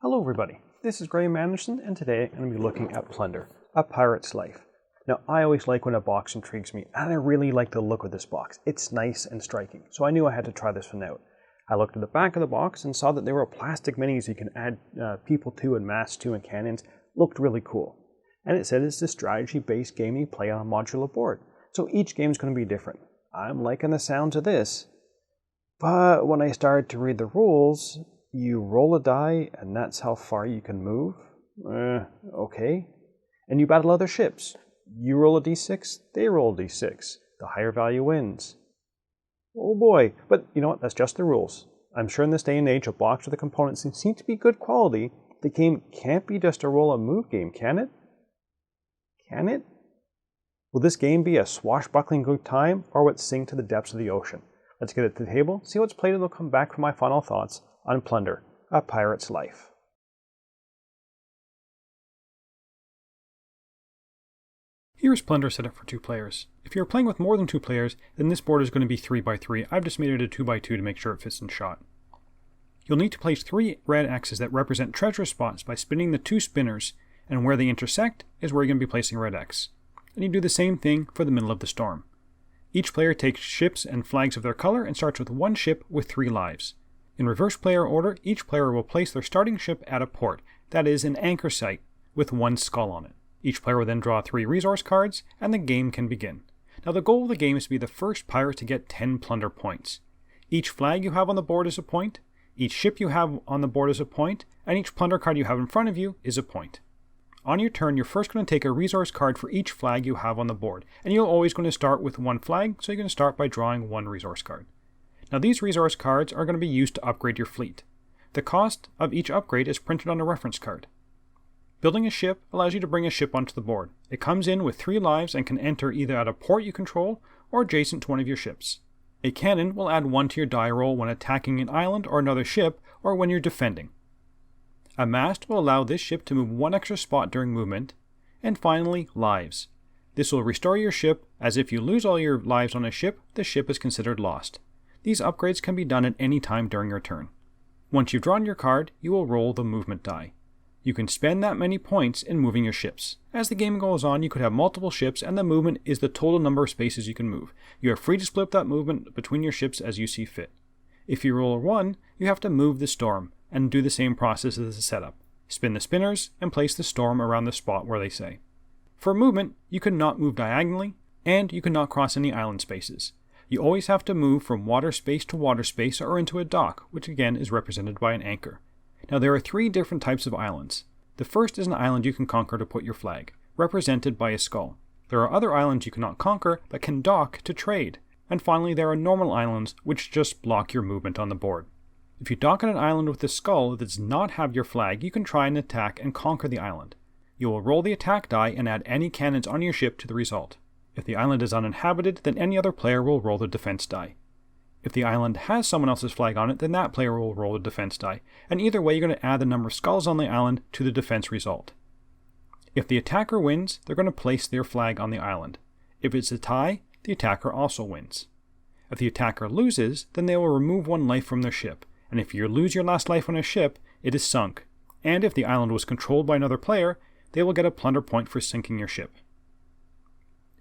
Hello everybody, this is Graeme Anderson, and today I'm going to be looking at Plunder, A Pirate's Life. Now, I always like when a box intrigues me, and I really like the look of this box. It's nice and striking, so I knew I had to try this one out. I looked at the back of the box and saw that there were plastic minis you can add people to and masks to and cannons. Looked really cool. And it said it's a strategy-based game you play on a modular board, so each game is going to be different. I'm liking the sounds of this, but when I started to read the rules, you roll a die, and that's how far you can move? Okay. And you battle other ships. You roll a d6, they roll a d6. The higher value wins. Oh boy, but you know what, that's just the rules. I'm sure in this day and age, a box with the components seem to be good quality. The game can't be just a roll and move game, can it? Can it? Will this game be a swashbuckling good time, or will it sink to the depths of the ocean? Let's get it to the table, see what's played, and we'll come back for my final thoughts on Plunder, A Pirate's Life. Here's Plunder set up for 2 players. If you're playing with more than 2 players, then this board is going to be 3x3. I've just made it a 2x2 to make sure it fits in shot. You'll need to place 3 red X's that represent treasure spots by spinning the 2 spinners, and where they intersect is where you're going to be placing red X. And you do the same thing for the middle of the storm. Each player takes ships and flags of their color and starts with 1 ship with 3 lives. In reverse player order, each player will place their starting ship at a port, that is, an anchor site, with 1 skull on it. Each player will then draw 3 resource cards, and the game can begin. Now the goal of the game is to be the first pirate to get 10 plunder points. Each flag you have on the board is a point, each ship you have on the board is a point, and each plunder card you have in front of you is a point. On your turn, you're first going to take a resource card for each flag you have on the board, and you're always going to start with 1 flag, so you're going to start by drawing 1 resource card. Now these resource cards are going to be used to upgrade your fleet. The cost of each upgrade is printed on a reference card. Building a ship allows you to bring a ship onto the board. It comes in with 3 lives and can enter either at a port you control or adjacent to one of your ships. A cannon will add 1 to your die roll when attacking an island or another ship, or when you're defending. A mast will allow this ship to move 1 extra spot during movement. And finally, lives. This will restore your ship, as if you lose all your lives on a ship, the ship is considered lost. These upgrades can be done at any time during your turn. Once you've drawn your card, you will roll the movement die. You can spend that many points in moving your ships. As the game goes on, you could have multiple ships, and the movement is the total number of spaces you can move. You are free to split up that movement between your ships as you see fit. If you roll a 1, you have to move the storm, and do the same process as the setup. Spin the spinners, and place the storm around the spot where they say. For movement, you cannot move diagonally, and you cannot cross any island spaces. You always have to move from water space to water space or into a dock, which again is represented by an anchor. Now there are 3 different types of islands. The first is an island you can conquer to put your flag, represented by a skull. There are other islands you cannot conquer but can dock to trade. And finally there are normal islands which just block your movement on the board. If you dock on an island with a skull that does not have your flag, you can try and attack and conquer the island. You will roll the attack die and add any cannons on your ship to the result. If the island is uninhabited, then any other player will roll the defense die. If the island has someone else's flag on it, then that player will roll a defense die, and either way you're going to add the number of skulls on the island to the defense result. If the attacker wins, they're going to place their flag on the island. If it's a tie, the attacker also wins. If the attacker loses, then they will remove 1 life from their ship, and if you lose your last life on a ship, it is sunk, and if the island was controlled by another player, they will get a plunder point for sinking your ship.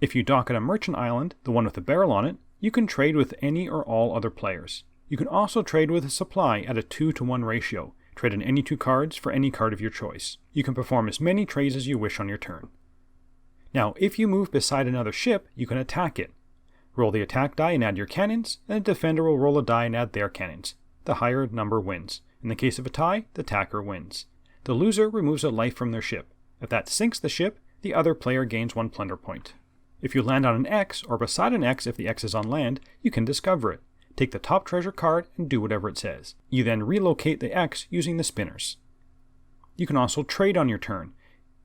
If you dock at a merchant island, the one with the barrel on it, you can trade with any or all other players. You can also trade with a supply at a 2-to-1 ratio. Trade in any 2 cards for any card of your choice. You can perform as many trades as you wish on your turn. Now, if you move beside another ship, you can attack it. Roll the attack die and add your cannons, and the defender will roll a die and add their cannons. The higher number wins. In the case of a tie, the attacker wins. The loser removes a life from their ship. If that sinks the ship, the other player gains 1 plunder point. If you land on an X, or beside an X if the X is on land, you can discover it. Take the top treasure card and do whatever it says. You then relocate the X using the spinners. You can also trade on your turn.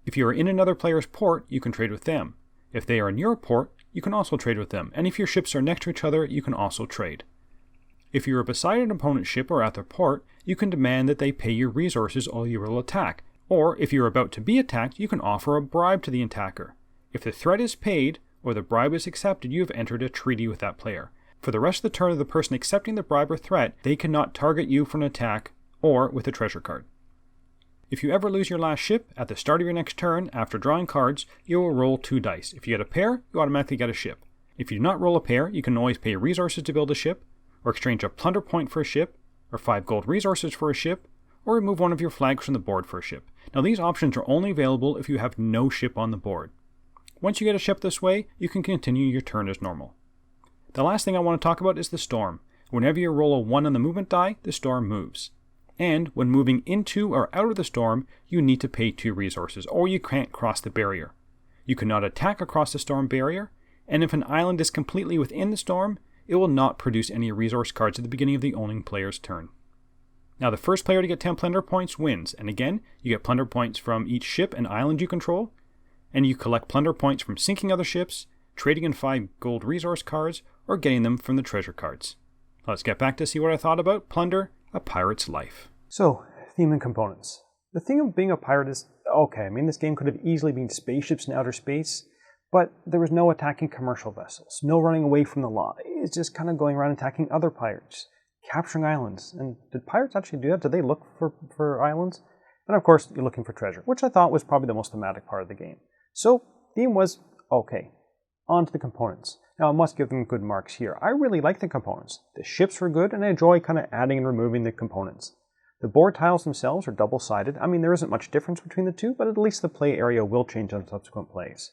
If you are in another player's port, you can trade with them. If they are in your port, you can also trade with them, and if your ships are next to each other, you can also trade. If you are beside an opponent's ship or at their port, you can demand that they pay your resources or you will attack, or if you are about to be attacked, you can offer a bribe to the attacker. If the threat is paid, or the bribe is accepted, you have entered a treaty with that player. For the rest of the turn of the person accepting the bribe or threat, they cannot target you for an attack or with a treasure card. If you ever lose your last ship, at the start of your next turn, after drawing cards, you will roll 2 dice. If you get a pair, you automatically get a ship. If you do not roll a pair, you can always pay resources to build a ship, or exchange a plunder point for a ship, or 5 gold resources for a ship, or remove one of your flags from the board for a ship. Now these options are only available if you have no ship on the board. Once you get a ship this way, you can continue your turn as normal. The last thing I want to talk about is the storm. Whenever you roll a 1 on the movement die, the storm moves. And when moving into or out of the storm, you need to pay 2 resources, or you can't cross the barrier. You cannot attack across the storm barrier, and if an island is completely within the storm, it will not produce any resource cards at the beginning of the owning player's turn. Now the first player to get 10 plunder points wins, and again, you get plunder points from each ship and island you control, and you collect plunder points from sinking other ships, trading in 5 gold resource cards, or getting them from the treasure cards. Let's get back to see what I thought about Plunder, A Pirate's Life. So, theme and components. The thing of being a pirate is, okay, I mean this game could have easily been spaceships in outer space, but there was no attacking commercial vessels, no running away from the law. It's just kind of going around attacking other pirates, capturing islands. And did pirates actually do that? Did they look for islands? And of course, you're looking for treasure, which I thought was probably the most thematic part of the game. So, theme was okay. On to the components. Now, I must give them good marks here. I really like the components. The ships were good, and I enjoy kind of adding and removing the components. The board tiles themselves are double-sided. I mean, there isn't much difference between the two, but at least the play area will change on subsequent plays.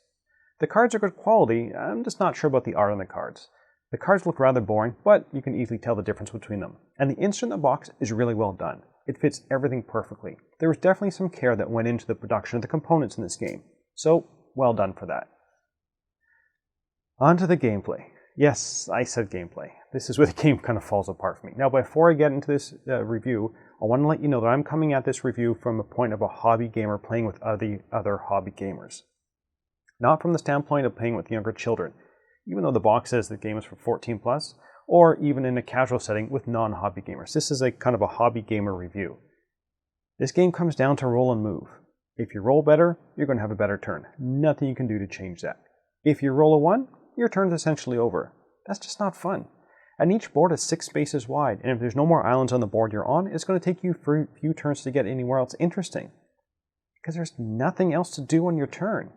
The cards are good quality. I'm just not sure about the art on the cards. The cards look rather boring, but you can easily tell the difference between them. And the insert in the box is really well done. It fits everything perfectly. There was definitely some care that went into the production of the components in this game. So, well done for that. On to the gameplay. Yes, I said gameplay. This is where the game kind of falls apart for me. Now, before I get into this review, I want to let you know that I'm coming at this review from a point of a hobby gamer playing with other hobby gamers. Not from the standpoint of playing with younger children, even though the box says the game is for 14 plus, or even in a casual setting with non-hobby gamers. This is a kind of a hobby gamer review. This game comes down to roll and move. If you roll better, you're going to have a better turn. Nothing you can do to change that. If you roll a 1, your turn's essentially over. That's just not fun. And each board is 6 spaces wide, and if there's no more islands on the board you're on, it's going to take you a few turns to get anywhere else interesting. Because there's nothing else to do on your turn.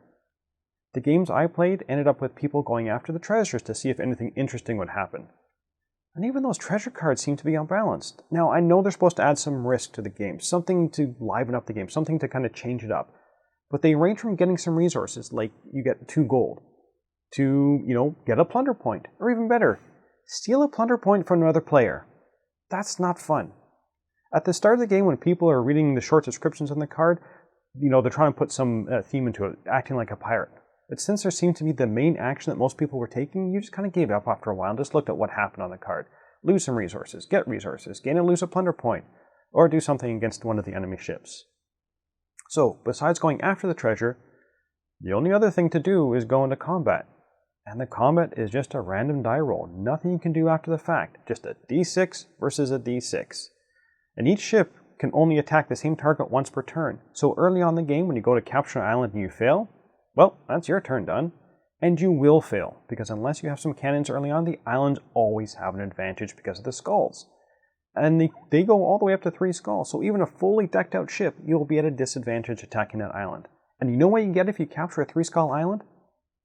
The games I played ended up with people going after the treasures to see if anything interesting would happen. And even those treasure cards seem to be unbalanced. Now, I know they're supposed to add some risk to the game, something to liven up the game, something to kind of change it up. But they range from getting some resources, like you get 2 gold, to, get a plunder point, or even better, steal a plunder point from another player. That's not fun. At the start of the game, when people are reading the short descriptions on the card, they're trying to put some theme into it, acting like a pirate. But since there seemed to be the main action that most people were taking, you just kind of gave up after a while and just looked at what happened on the card. Lose some resources, get resources, gain and lose a plunder point, or do something against one of the enemy ships. So, besides going after the treasure, the only other thing to do is go into combat. And the combat is just a random die roll. Nothing you can do after the fact. Just a d6 versus a d6. And each ship can only attack the same target once per turn. So early on in the game, when you go to capture an island and you fail, well, that's your turn done. And you will fail, because unless you have some cannons early on, the islands always have an advantage because of the skulls. And they go all the way up to 3 skulls. So even a fully decked out ship, you'll be at a disadvantage attacking that island. And you know what you get if you capture a 3-skull island?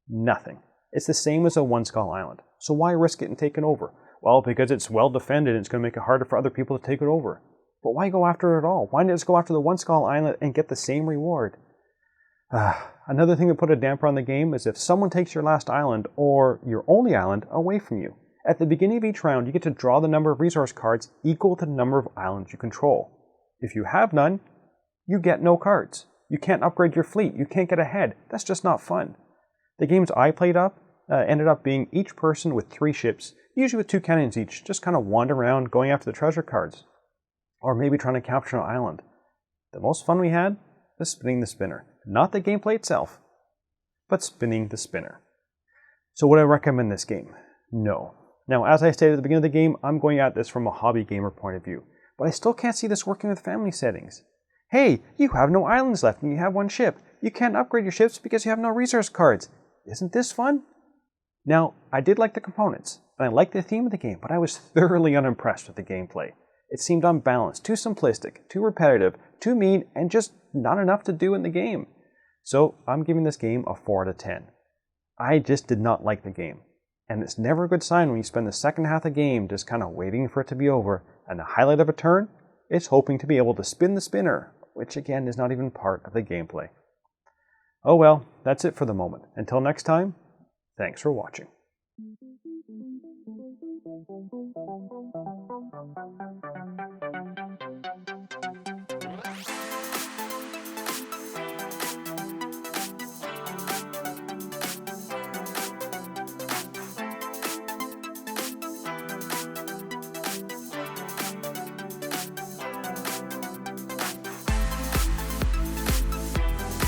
Nothing. It's the same as a 1-skull island. So why risk getting taken over? Well, because it's well defended and it's going to make it harder for other people to take it over. But why go after it at all? Why not just go after the 1-skull island and get the same reward? Another thing that put a damper on the game is if someone takes your last island or your only island away from you. At the beginning of each round, you get to draw the number of resource cards equal to the number of islands you control. If you have none, you get no cards. You can't upgrade your fleet. You can't get ahead. That's just not fun. The games I played ended up being each person with 3 ships, usually with 2 cannons each, just kind of wander around going after the treasure cards. Or maybe trying to capture an island. The most fun we had was spinning the spinner. Not the gameplay itself, but spinning the spinner. So would I recommend this game? No. Now, as I stated at the beginning of the game, I'm going at this from a hobby gamer point of view. But I still can't see this working with family settings. Hey, you have no islands left and you have 1 ship. You can't upgrade your ships because you have no resource cards. isn't this fun? Now, I did like the components, and I liked the theme of the game, but I was thoroughly unimpressed with the gameplay. It seemed unbalanced, too simplistic, too repetitive, too mean, and just not enough to do in the game. So I'm giving this game a 4 out of 10. I just did not like the game. And it's never a good sign when you spend the second half of the game just kind of waiting for it to be over, and the highlight of a turn is hoping to be able to spin the spinner, which again is not even part of the gameplay. Oh well, that's it for the moment. Until next time, thanks for watching.